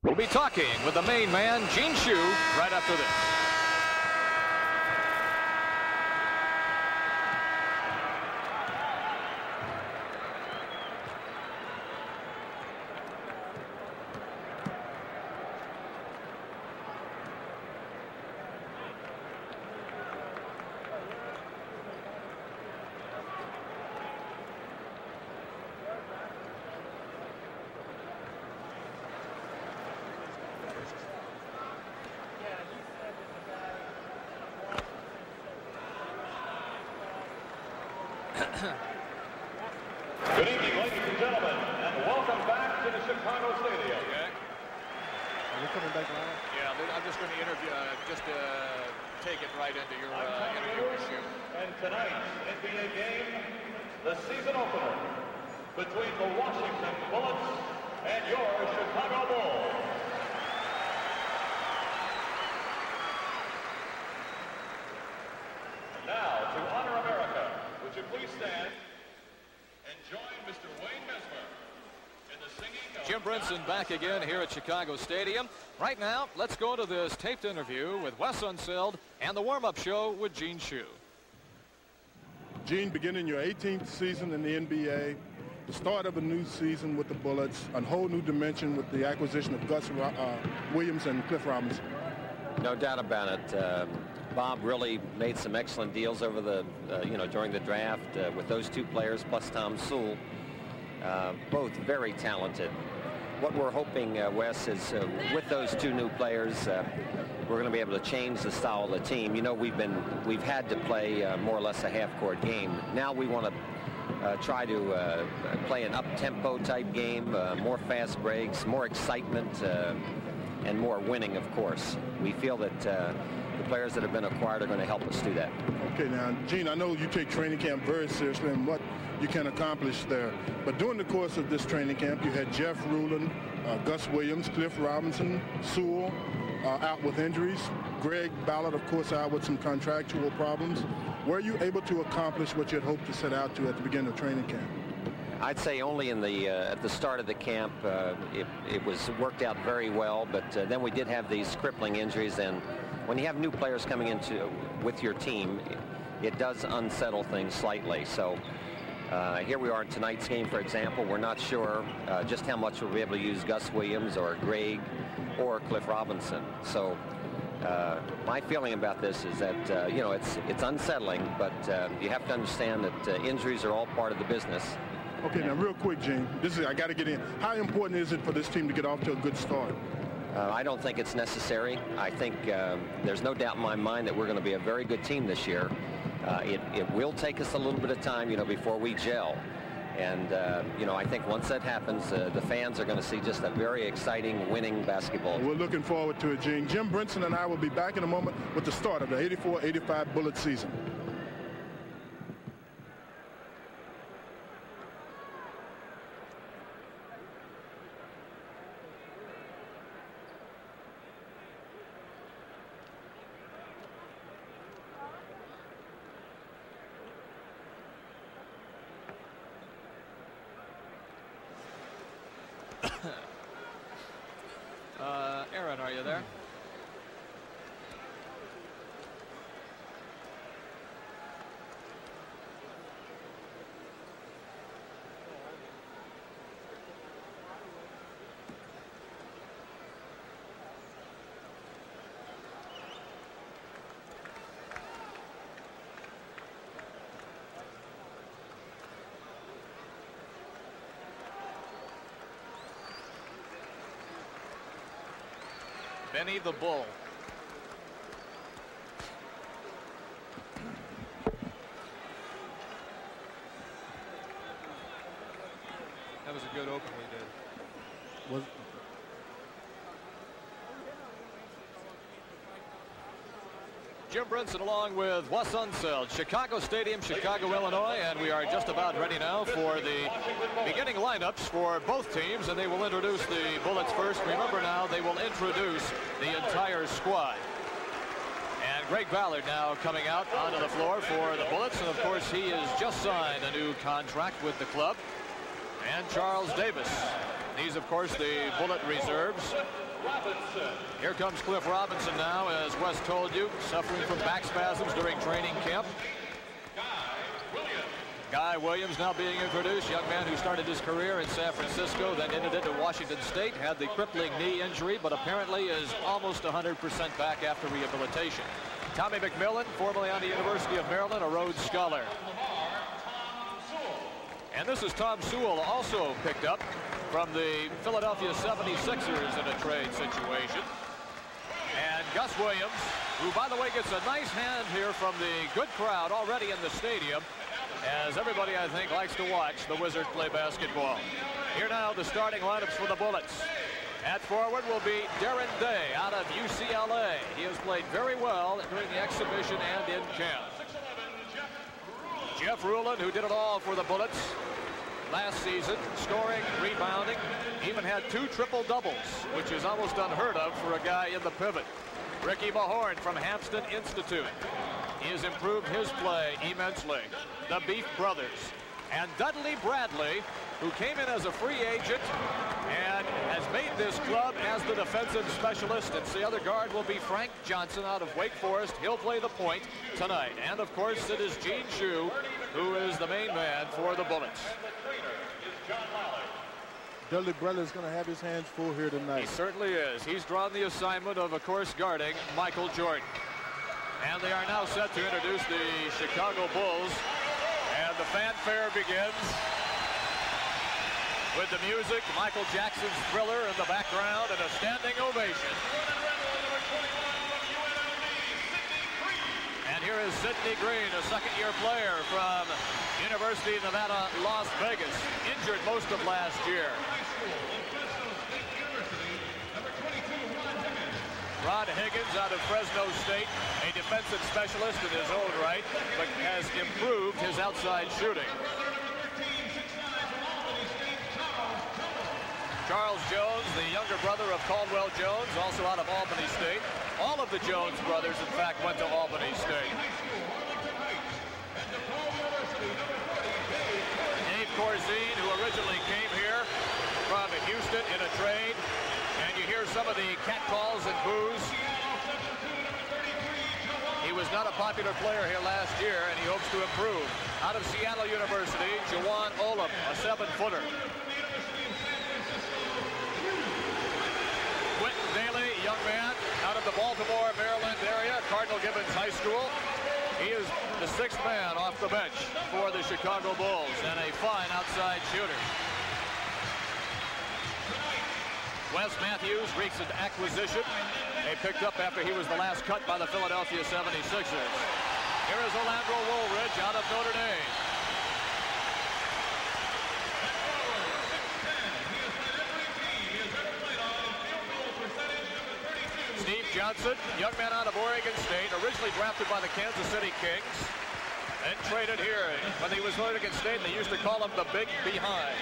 We'll be talking with the main man, Gene Shue, right after this. Good evening, ladies and gentlemen, and welcome back to the Chicago Stadium. Okay. Are you coming back live? Yeah, I'm just going to interview, take it right into your interview with you. And tonight's NBA game, the season opener between the Washington Bullets and your Chicago Bulls. And now, to honor America, would you please stand and join Mr. Wayne Mesmer in the singing of Jim Brinson back again here at Chicago Stadium. Right now, let's go to this taped interview with Wes Unseld and the warm-up show with Gene Shue. Gene, beginning your 18th season in the NBA, the start of a new season with the Bullets, a whole new dimension with the acquisition of Gus Williams and Cliff Robinson. No doubt about it. Bob really made some excellent deals over the, during the draft with those two players, plus Tom Sewell, both very talented. What we're hoping, Wes, is with those two new players, we're going to be able to change the style of the team. You know, we've had to play more or less a half-court game. Now we want to try to play an up-tempo type game, more fast breaks, more excitement, and more winning, of course. We feel that the players that have been acquired are going to help us do that. Okay, now, Gene, I know you take training camp very seriously and what you can accomplish there. But during the course of this training camp, you had Jeff Rulin, Gus Williams, Cliff Robinson, Sewell out with injuries. Greg Ballard, of course, out with some contractual problems. Were you able to accomplish what you had hoped to set out to at the beginning of training camp? I'd say only in the at the start of the camp it was worked out very well, but then we did have these crippling injuries, and when you have new players coming into with your team, it does unsettle things slightly. So here we are in tonight's game, for example. We're not sure just how much we'll be able to use Gus Williams or Greg or Cliff Robinson. So my feeling about this is that it's unsettling, but you have to understand that injuries are all part of the business. Okay, now real quick, Gene, I got to get in. How important is it for this team to get off to a good start? I don't think it's necessary. I think there's no doubt in my mind that we're going to be a very good team this year. It will take us a little bit of time, before we gel. And, I think once that happens, the fans are going to see just a very exciting, winning basketball. We're looking forward to it, Gene. Jim Brinson and I will be back in a moment with the start of the 84-85 Bullet season. Aaron, are you there? Benny the Bull. That was a good open we did. Jim Brinson along with Wes Unseld, Chicago Stadium, Chicago, Illinois, and we are just about ready now for the beginning lineups for both teams, and they will introduce the Bullets first. Remember now, they will introduce the entire squad. And Greg Ballard now coming out onto the floor for the Bullets, and of course he has just signed a new contract with the club. And Charles Davis These, of course, the Bullet reserves. Here comes Cliff Robinson now, as Wes told you, suffering from back spasms during training camp. Guy Williams now being introduced, young man who started his career in San Francisco, then ended it at Washington State, had the crippling knee injury, but apparently is almost 100% back after rehabilitation. Tommy McMillan, formerly on the University of Maryland, a Rhodes Scholar. And this is Tom Sewell, also picked up from the Philadelphia 76ers in a trade situation. And Gus Williams, who, by the way, gets a nice hand here from the good crowd already in the stadium, as everybody, I think, likes to watch the Wizards play basketball. Here now, the starting lineups for the Bullets. At forward will be Darren Day out of UCLA. He has played very well during the exhibition and in camp. Jeff Ruland, who did it all for the Bullets last season, scoring, rebounding, even had 2 triple-doubles, which is almost unheard of for a guy in the pivot. Ricky Mahorn from Hampton Institute. He has improved his play immensely. The Beef Brothers. And Dudley Bradley, who came in as a free agent and has made this club as the defensive specialist. And the other guard will be Frank Johnson out of Wake Forest. He'll play the point tonight. And, of course, it is Gene Shue, who is the main man for the Bullets. Dudley Bradley is going to have his hands full here tonight. He certainly is. He's drawn the assignment of course, guarding Michael Jordan. And they are now set to introduce the Chicago Bulls. And the fanfare begins with the music, Michael Jackson's Thriller in the background, and a standing ovation. And here is Sidney Green, a second-year player from University of Nevada, Las Vegas, injured most of last year. Rod Higgins out of Fresno State, a defensive specialist in his own right, but has improved his outside shooting. Charles Jones, the younger brother of Caldwell Jones, also out of Albany State. All of the Jones brothers, in fact, went to Albany State. Dave Corzine, who originally came here from Houston in a trade. And you hear some of the catcalls and boos. He was not a popular player here last year, and he hopes to improve. Out of Seattle University, Jawan Olam, a 7-footer. Quentin Daly, a young man out of the Baltimore, Maryland area, Cardinal Gibbons High School. He is the 6th man off the bench for the Chicago Bulls, and a fine outside shooter. Wes Matthews, recent acquisition. They picked up after he was the last cut by the Philadelphia 76ers. Here is Orlando Woolridge out of Notre Dame. Steve Johnson, young man out of Oregon State, originally drafted by the Kansas City Kings, and traded here. When he was Oregon State, they used to call him the Big Behind.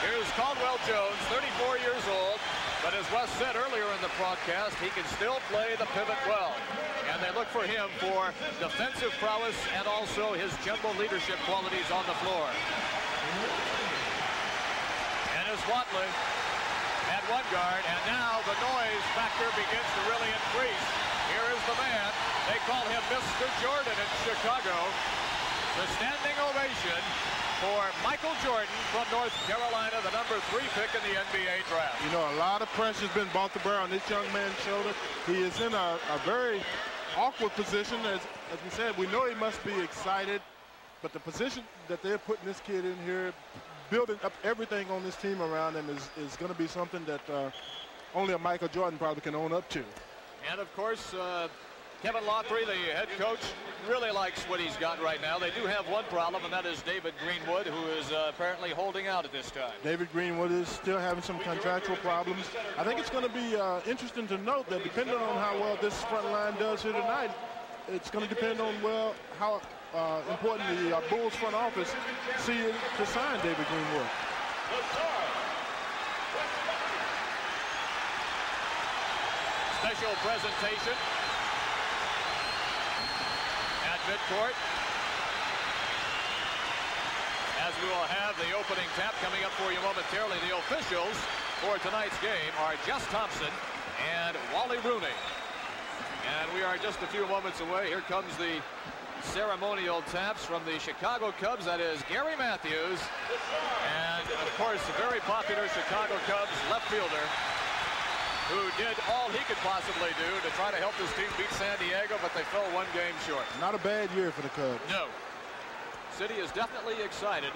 Here's Caldwell Jones, 34 years old, but as Wes said earlier in the broadcast, he can still play the pivot well. And they look for him for defensive prowess and also his general leadership qualities on the floor. And it's Watley at one guard, and now the noise factor begins to really increase. Here is the man. They call him Mr. Jordan in Chicago. The standing ovation for Michael Jordan from North Carolina, the number 3 pick in the NBA draft. You know, a lot of pressure has been brought to bear on this young man's shoulder. He is in a very awkward position. As we said, we know he must be excited, but the position that they're putting this kid in here, building up everything on this team around him, is going to be something that only a Michael Jordan probably can own up to. And, of course, Kevin Loughery, the head coach, really likes what he's got right now. They do have one problem, and that is David Greenwood, who is apparently holding out at this time. David Greenwood is still having some contractual problems. I think it's going to be interesting to note that depending on how well this front line does here tonight, it's going to depend on, well, how important the Bulls front office see to sign David Greenwood. Special presentation at midcourt. as we will have the opening tap coming up for you momentarily. The officials for tonight's game are Jess Thompson and Wally Rooney. And we are just a few moments away. Here comes the ceremonial taps from the Chicago Cubs. That is Gary Matthews. And, of course, the very popular Chicago Cubs left fielder who did all he could possibly do to try to help his team beat San Diego, but they fell one game short. Not a bad year for the Cubs. No. City is definitely excited